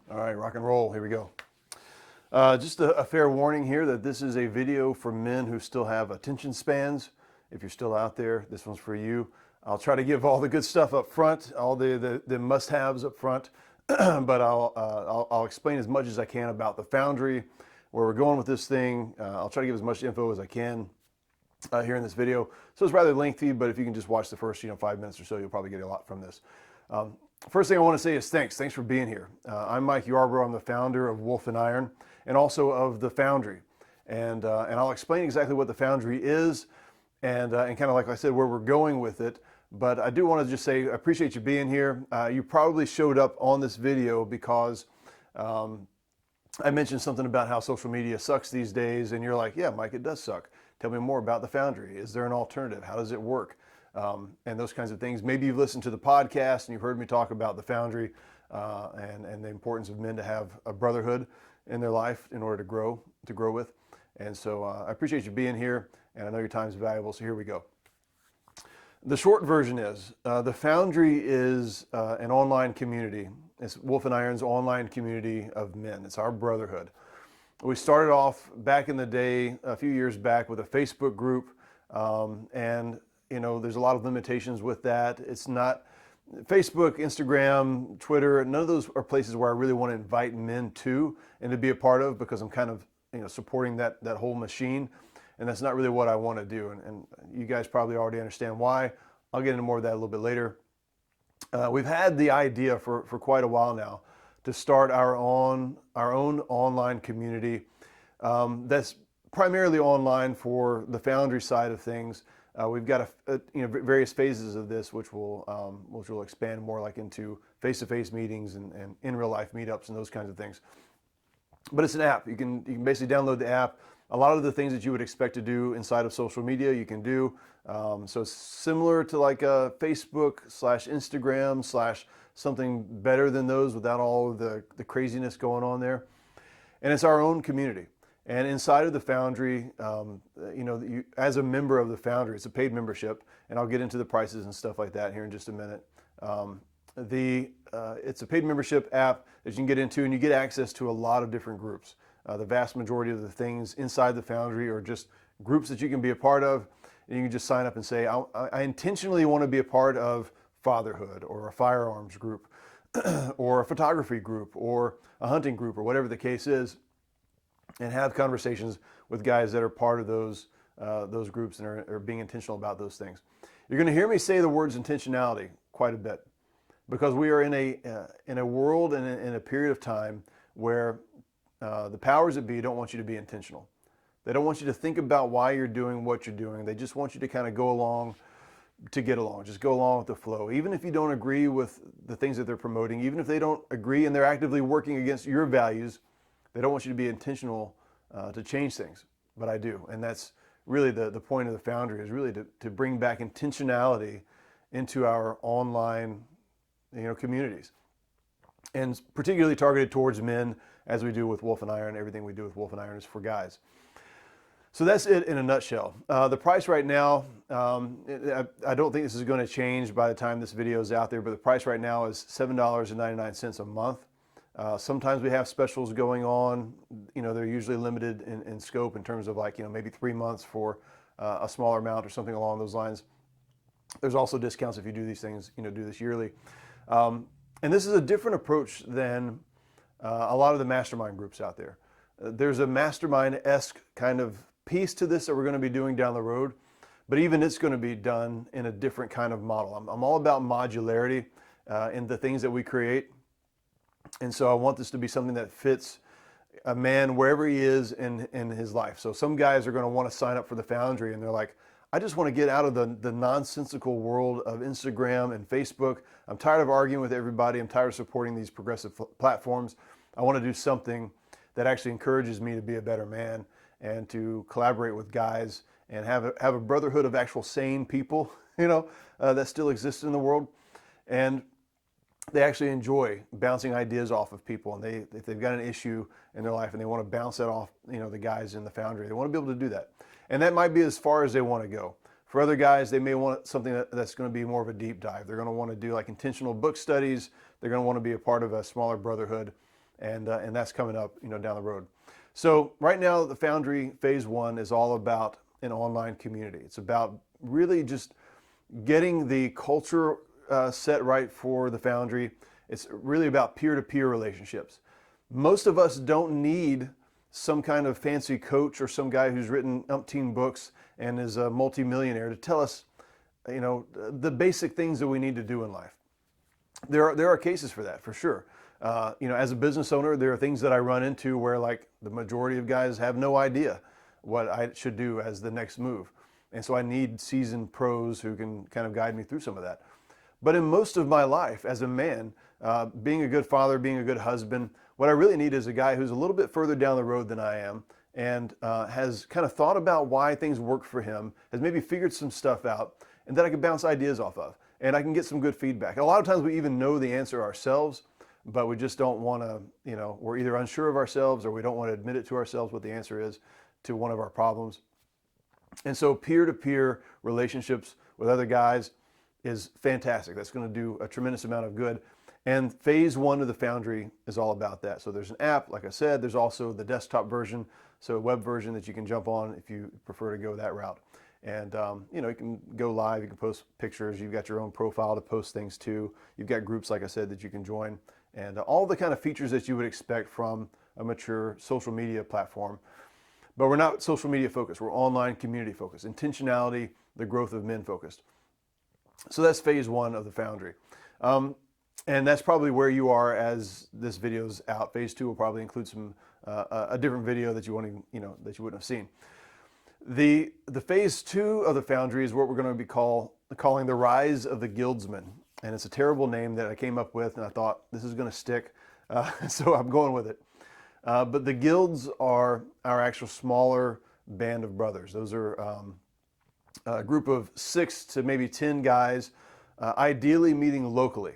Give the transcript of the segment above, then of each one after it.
All right, rock and roll. Here we go. Just a fair warning here that this is a video for men who still have attention spans. If you're still out there, this one's for you. I'll try to give all the good stuff up front, all the must-haves up front, but I'll explain as much as I can about the Foundry, where we're going with this thing. I'll try to give as much info as I can here in this video. So it's rather lengthy, but if you can just watch the first 5 minutes or so, you'll probably get a lot from this. First thing I want to say is thanks. Thanks for being here. I'm Mike Yarbrough. I'm the founder of Wolf and Iron and also of the Foundry. And I'll explain exactly what the Foundry is and kind of like I said, where we're going with it. But I do want to just say I appreciate you being here. You probably showed up on this video because I mentioned something about how social media sucks these days. And you're like, yeah, Mike, it does suck. Tell me more about the Foundry. Is there an alternative? How does it work? And those kinds of things. Maybe you've listened to the podcast and you've heard me talk about the Foundry and the importance of men to have a brotherhood in their life in order to grow with. And so I appreciate you being here, and I know your time is valuable, so here we go. The short version is the Foundry is an online community. It's Wolf and Iron's online community of men. It's our brotherhood. We started off back in the day, a few years back, with a Facebook group, and there's a lot of limitations with that. It's not Facebook, Instagram, Twitter. None of those are places where I really want to invite men to and to be a part of, because I'm kind of supporting that whole machine, and that's not really what I want to do. And you guys probably already understand why. I'll get into more of that a little bit later. We've had the idea for quite a while now to start our own online community that's primarily online for the Foundry side of things. We've got various phases of this, which will expand more like into face-to-face meetings and in real life meetups and those kinds of things. But it's an app. You can basically download the app. A lot of the things that you would expect to do inside of social media, you can do. So it's similar to like a Facebook/Instagram/ something better than those without all of the craziness going on there. And it's our own community. And inside of the Foundry, as a member of the Foundry, it's a paid membership, and I'll get into the prices and stuff like that here in just a minute. It's a paid membership app that you can get into, and you get access to a lot of different groups. The vast majority of the things inside the Foundry are just groups that you can be a part of, and you can just sign up and say, I intentionally want to be a part of fatherhood, or a firearms group, or a photography group, or a hunting group, or whatever the case is, and have conversations with guys that are part of those groups and are being intentional about those things. You're going to hear me say the words intentionality quite a bit, because we are in a world and in a period of time where the powers that be don't want you to be intentional. They don't want you to think about why you're doing what you're doing. They just want you to kind of go along to get along. Just go along with the flow. Even if you don't agree with the things that they're promoting, even if they don't agree and they're actively working against your values, they don't want you to be intentional to change things. But I do. And that's really the point of the Foundry, is really to bring back intentionality into our online communities. And particularly targeted towards men, as we do with Wolf and Iron. Everything we do with Wolf and Iron is for guys. So that's it in a nutshell. The price right now, I don't think this is going to change by the time this video is out there, but the price right now is $7.99 a month. Sometimes we have specials going on. They're usually limited in scope in terms of maybe 3 months for a smaller amount or something along those lines. There's also discounts if you do these things, do this yearly. And this is a different approach than a lot of the mastermind groups out there. There's a mastermind-esque kind of piece to this that we're going to be doing down the road, but even it's going to be done in a different kind of model. I'm all about modularity in the things that we create. And so I want this to be something that fits a man wherever he is in his life. So some guys are going to want to sign up for the Foundry, and they're like, I just want to get out of the nonsensical world of Instagram and Facebook. I'm tired of arguing with everybody. I'm tired of supporting these progressive platforms. I want to do something that actually encourages me to be a better man and to collaborate with guys and have a brotherhood of actual sane people, that still exists in the world. And they actually enjoy bouncing ideas off of people, and if they've got an issue in their life and they want to bounce that off, the guys in the Foundry, they want to be able to do that. And that might be as far as they want to go. For other guys, they may want something that's going to be more of a deep dive. They're going to want to do like intentional book studies. They're going to want to be a part of a smaller brotherhood. and that's coming up, down the road. So right now, the Foundry Phase 1 is all about an online community. It's about really just getting the culture set right for the Foundry. It's really about peer-to-peer relationships. Most of us don't need some kind of fancy coach or some guy who's written umpteen books and is a multimillionaire to tell us, the basic things that we need to do in life. There are cases for that, for sure. As a business owner, there are things that I run into where, like, the majority of guys have no idea what I should do as the next move. And so I need seasoned pros who can kind of guide me through some of that. But in most of my life as a man, being a good father, being a good husband, what I really need is a guy who's a little bit further down the road than I am and has kind of thought about why things work for him, has maybe figured some stuff out, and that I can bounce ideas off of. And I can get some good feedback. A lot of times we even know the answer ourselves, but we just don't want to, we're either unsure of ourselves or we don't want to admit it to ourselves what the answer is to one of our problems. And so peer-to-peer relationships with other guys is fantastic. That's going to do a tremendous amount of good. And Phase 1 of the Foundry is all about that. So there's an app, like I said. There's also the desktop version, so a web version that you can jump on if you prefer to go that route. And, you can go live, you can post pictures, you've got your own profile to post things to. You've got groups, like I said, that you can join. And all the kind of features that you would expect from a mature social media platform. But we're not social media focused. We're online community focused. Intentionality, the growth of men focused. So that's Phase 1 of the Foundry. And that's probably where you are as this video's out. Phase 2 will probably include some a different video that you wouldn't have seen. The Phase 2 of the Foundry is what we're going to be calling the Rise of the Guildsmen. And it's a terrible name that I came up with, and I thought this is going to stick, so I'm going with it. But the guilds are our actual smaller band of brothers. Those are a group of 6 to maybe 10 guys, ideally meeting locally.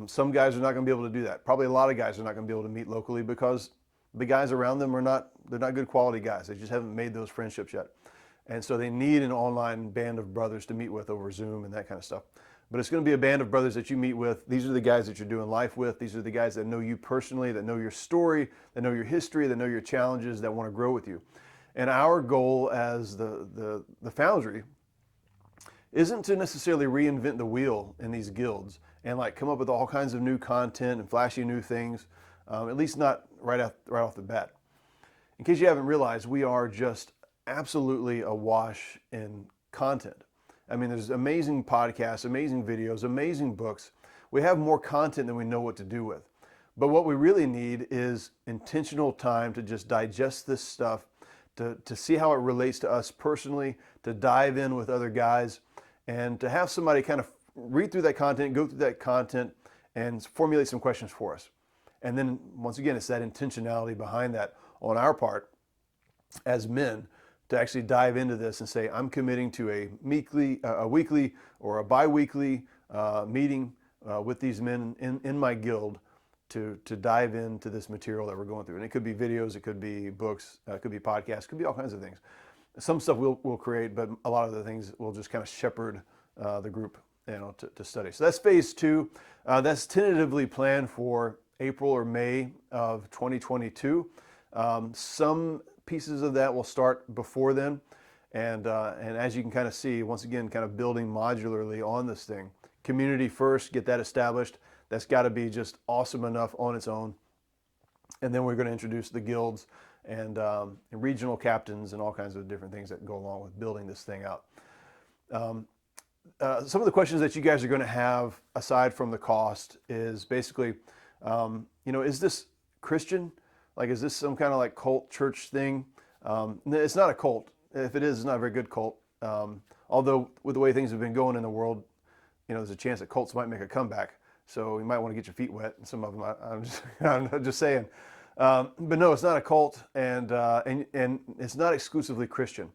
Some guys are not going to be able to do that. Probably a lot of guys are not going to be able to meet locally because the guys around them they're not good quality guys. They just haven't made those friendships yet. And so they need an online band of brothers to meet with over Zoom and that kind of stuff. But it's going to be a band of brothers that you meet with. These are the guys that you're doing life with. These are the guys that know you personally, that know your story, that know your history, that know your challenges, that want to grow with you. And our goal as the Foundry isn't to necessarily reinvent the wheel in these guilds and like come up with all kinds of new content and flashy new things, at least not right off the bat. In case you haven't realized, we are just absolutely awash in content. I mean, there's amazing podcasts, amazing videos, amazing books. We have more content than we know what to do with. But what we really need is intentional time to just digest this stuff, to see how it relates to us personally, to dive in with other guys, and to have somebody kind of read through that content, go through that content, and formulate some questions for us. And then, once again, it's that intentionality behind that on our part as men to actually dive into this and say, I'm committing to a weekly or a bi-weekly meeting with these men in my guild to dive into this material that we're going through. And it could be videos, it could be books, it could be podcasts, it could be all kinds of things. Some stuff we'll create, but a lot of the things we'll just kind of shepherd the group to study. So that's Phase 2. That's tentatively planned for April or May of 2022. Some pieces of that will start before then. And as you can kind of see, once again, kind of building modularly on this thing. Community first, get that established. That's got to be just awesome enough on its own. And then we're going to introduce the guilds and regional captains and all kinds of different things that go along with building this thing out. Some of the questions that you guys are going to have, aside from the cost, is basically, is this Christian? Like, is this some kind of like cult church thing? It's not a cult. If it is, it's not a very good cult. Although with the way things have been going in the world, there's a chance that cults might make a comeback. So you might want to get your feet wet. And some of them, I'm just saying. But no, it's not a cult, and it's not exclusively Christian.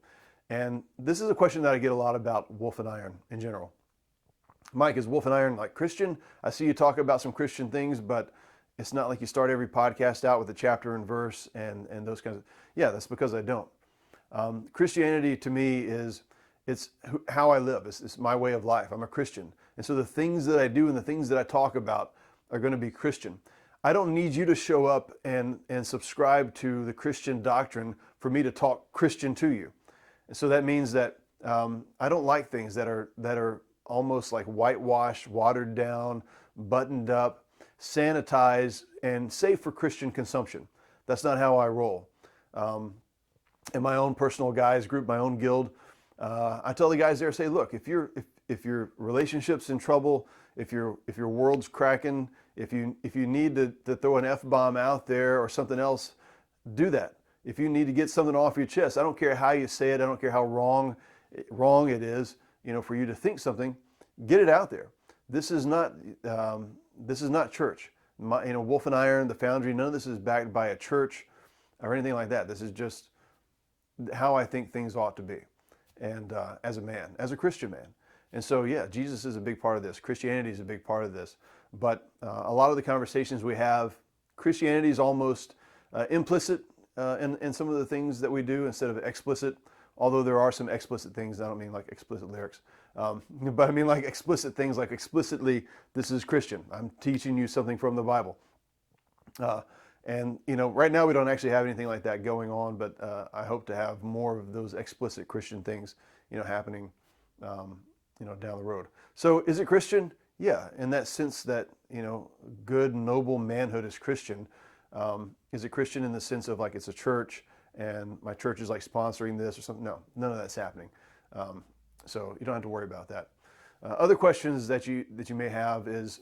And this is a question that I get a lot about Wolf and Iron in general. Mike, is Wolf and Iron like Christian? I see you talk about some Christian things, but it's not like you start every podcast out with a chapter and verse and those kinds of... Yeah, that's because I don't. Christianity to me it's how I live. It's my way of life. I'm a Christian. And so the things that I do and the things that I talk about are going to be Christian. I don't need you to show up and subscribe to the Christian doctrine for me to talk Christian to you. And so that means that I don't like things that are almost like whitewashed, watered down, buttoned up, sanitized, and safe for Christian consumption. That's not how I roll. In my own personal guys group, my own guild, I tell the guys there, say, look, if your relationship's in trouble, if your world's cracking, if you need to throw an F-bomb out there or something else, do that. If you need to get something off your chest, I don't care how you say it, I don't care how wrong it is, for you to think something, get it out there. This is not church. Wolf and Iron, the Foundry, none of this is backed by a church or anything like that. This is just how I think things ought to be, and as a man, as a Christian man. And so, yeah, Jesus is a big part of this. Christianity is a big part of this. But a lot of the conversations we have, Christianity is almost implicit in some of the things that we do instead of explicit, although there are some explicit things. I don't mean like explicit lyrics, but I mean like explicit things, like explicitly, this is Christian. I'm teaching you something from the Bible. And right now we don't actually have anything like that going on, but I hope to have more of those explicit Christian things, happening, down the road. So is it Christian? Yeah, in that sense that, good, noble manhood is Christian. Is it Christian in the sense of like it's a church and my church is like sponsoring this or something? No, none of that's happening. So you don't have to worry about that. Other questions that you may have is,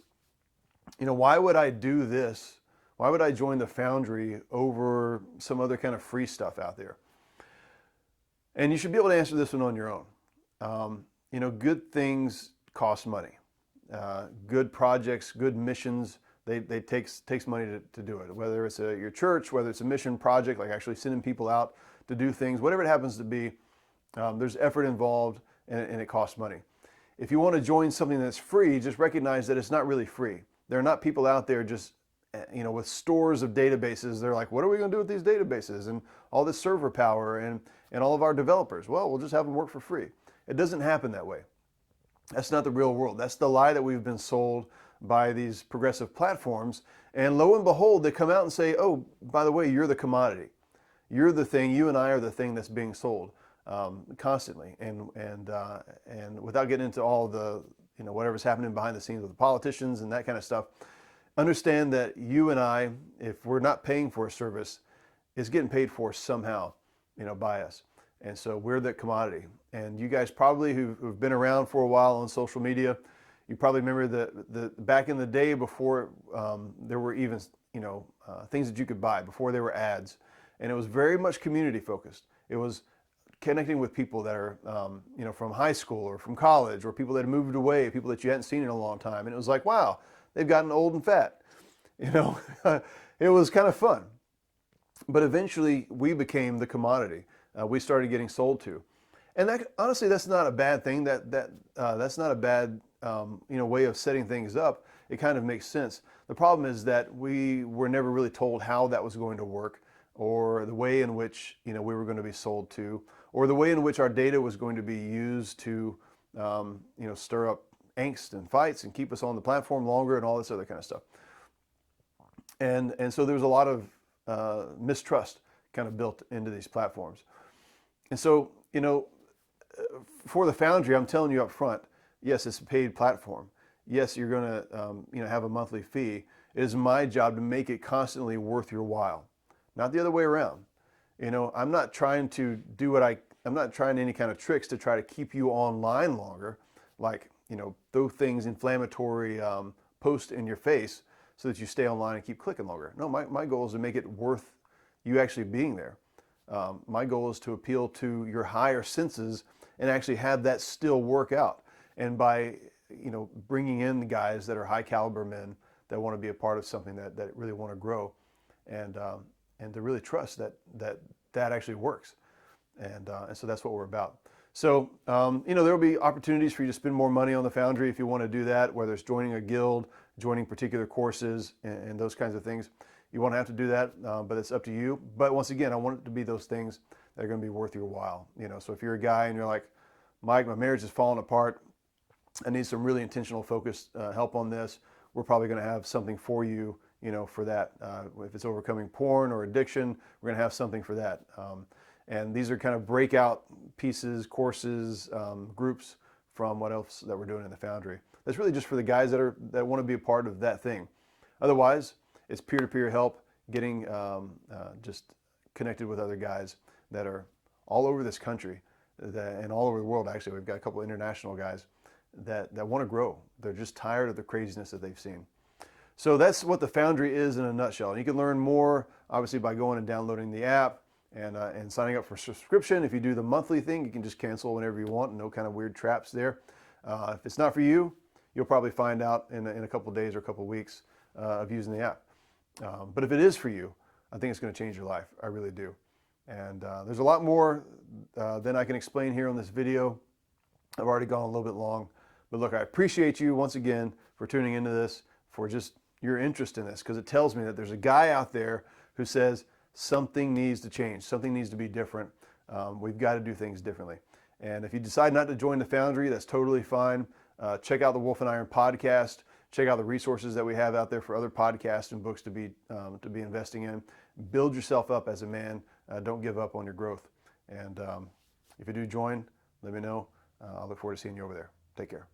why would I do this? Why would I join the Foundry over some other kind of free stuff out there? And you should be able to answer this one on your own. Good things cost money. Good projects, good missions, they takes money to do it. Whether it's your church, whether it's a mission project, like actually sending people out to do things, whatever it happens to be, there's effort involved and it costs money. If you want to join something that's free, just recognize that it's not really free. There are not people out there just with stores of databases. They're like, what are we going to do with these databases and all this server power and all of our developers? Well, we'll just have them work for free. It doesn't happen that way. That's not the real world. That's the lie that we've been sold by these progressive platforms. And lo and behold, they come out and say, oh, by the way, you're the commodity. You're the thing. You and I are the thing that's being sold constantly. And without getting into all the, whatever's happening behind the scenes with the politicians and that kind of stuff, understand that you and I, if we're not paying for a service, is getting paid for somehow, by us. And so we're the commodity. And you guys probably who've been around for a while on social media, you probably remember the back in the day before there were even things that you could buy, before there were ads, and it was very much community focused. It was connecting with people that are from high school or from college, or people that had moved away, people that you hadn't seen in a long time, and it was like, wow, they've gotten old and fat. It was kind of fun. But eventually we became the commodity. We started getting sold to. And that, honestly, that's not a bad thing. That's not a bad way of setting things up. It kind of makes sense. The problem is that we were never really told how that was going to work, or the way in which we were going to be sold to, or the way in which our data was going to be used to stir up angst and fights and keep us on the platform longer and all this other kind of stuff. And so there was a lot of mistrust kind of built into these platforms. And so, for the Foundry, I'm telling you up front, yes, it's a paid platform. Yes, you're going to have a monthly fee. It is my job to make it constantly worth your while, not the other way around. I'm not trying to I'm not trying any kind of tricks to try to keep you online longer, like, throw things inflammatory, post in your face so that you stay online and keep clicking longer. No, my goal is to make it worth you actually being there. My goal is to appeal to your higher senses and actually have that still work out. And by, bringing in the guys that are high caliber men that want to be a part of something that really want to grow, and to really trust that actually works. And so that's what we're about. So, there will be opportunities for you to spend more money on the Foundry if you want to do that, whether it's joining a guild, joining particular courses, and those kinds of things. You won't have to do that, but it's up to you. But once again, I want it to be those things that are going to be worth your while. So if you're a guy and you're like, Mike, my marriage is falling apart, I need some really intentional, focused help on this, we're probably going to have something for you, for that. If it's overcoming porn or addiction, we're going to have something for that. And these are kind of breakout pieces, courses, groups from what else that we're doing in the Foundry. That's really just for the guys that want to be a part of that thing. Otherwise, it's peer-to-peer help, getting just connected with other guys that are all over this country and all over the world. Actually, we've got a couple of international guys that want to grow. They're just tired of the craziness that they've seen. So that's what the Foundry is in a nutshell. And you can learn more, obviously, by going and downloading the app and signing up for subscription. If you do the monthly thing, you can just cancel whenever you want. No kind of weird traps there. If it's not for you, you'll probably find out in a couple of days or a couple of weeks of using the app. But if it is for you, I think it's going to change your life. I really do. And there's a lot more than I can explain here on this video. I've already gone a little bit long. But look, I appreciate you once again for tuning into this, for just your interest in this, because it tells me that there's a guy out there who says something needs to change, something needs to be different. We've got to do things differently. And if you decide not to join the Foundry, that's totally fine. Check out the Wolf and Iron podcast. Check out the resources that we have out there for other podcasts and books to be investing in. Build yourself up as a man. Don't give up on your growth. And if you do join, let me know. I'll look forward to seeing you over there. Take care.